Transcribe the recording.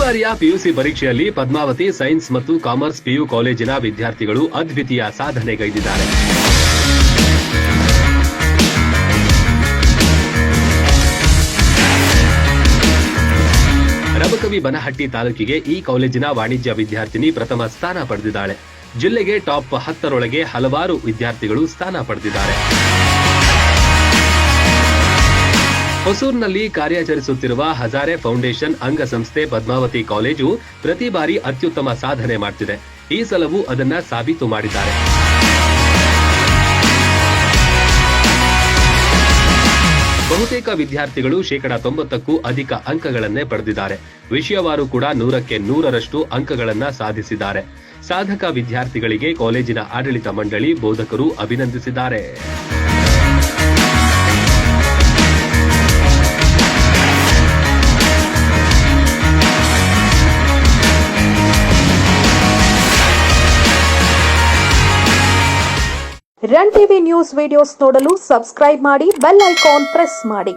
ಬಾರಿಯ ಪಿಯುಸಿ ಪರೀಕ್ಷೆಯಲ್ಲಿ ಪದ್ಮಾವತಿ ಸೈನ್ಸ್ ಮತ್ತು ಕಾಮರ್ಸ್ ಪಿಯು ಕಾಲೇಜಿನ ವಿದ್ಯಾರ್ಥಿಗಳು ಅದ್ವಿತೀಯ ಸಾಧನೆಗೈದಿದ್ದಾರೆ. ರಬಕವಿ ಬನಹಟ್ಟಿ ತಾಲೂಕಿಗೆ ಈ ಕಾಲೇಜಿನ ವಾಣಿಜ್ಯ ವಿದ್ಯಾರ್ಥಿನಿ ಪ್ರಥಮ ಸ್ಥಾನ ಪಡೆದಿದ್ದಾಳೆ. ಜಿಲ್ಲೆಗೆ ಟಾಪ್ 10ರೊಳಗೆ ಹಲವಾರು ವಿದ್ಯಾರ್ಥಿಗಳು ಸ್ಥಾನ ಪಡೆದಿದ್ದಾರೆ. ಹೊಸೂರಿನಲ್ಲಿ ಕಾರ್ಯಾಚರಿಸುತ್ತಿರುವ ಹಜಾರೆ ಫೌಂಡೇಶನ್ ಅಂಗಸಂಸ್ಥೆ ಪದ್ಮಾವತಿ ಕಾಲೇಜು ಪ್ರತಿ ಬಾರಿ ಅತ್ಯುತ್ತಮ ಸಾಧನೆ ಮಾಡುತ್ತಿದೆ. ಈ ಸಲವೂ ಅದನ್ನ ಸಾಬೀತು ಮಾಡಿದ್ದಾರೆ. ಬಹುತೇಕ ವಿದ್ಯಾರ್ಥಿಗಳು 90%ಕ್ಕೂ ಅಧಿಕ ಅಂಕಗಳನ್ನೇ ಪಡೆದಿದ್ದಾರೆ. ವಿಷಯವಾರು ಕೂಡ 100ಕ್ಕೆ 100ರಷ್ಟು ಅಂಕಗಳನ್ನ ಸಾಧಿಸಿದ್ದಾರೆ. ಸಾಧಕ ವಿದ್ಯಾರ್ಥಿಗಳಿಗೆ ಕಾಲೇಜಿನ ಆಡಳಿತ ಮಂಡಳಿ, ಬೋಧಕರು ಅಭಿನಂದಿಸಿದ್ದಾರೆ. ರನ್ ಟಿವಿ ನ್ಯೂಸ್ ವಿಡಿಯೋಸ್ ನೋಡಲು ಸಬ್ಸ್ಕ್ರೈಬ್ ಮಾಡಿ, ಬೆಲ್ ಐಕಾನ್ ಪ್ರೆಸ್ ಮಾಡಿ.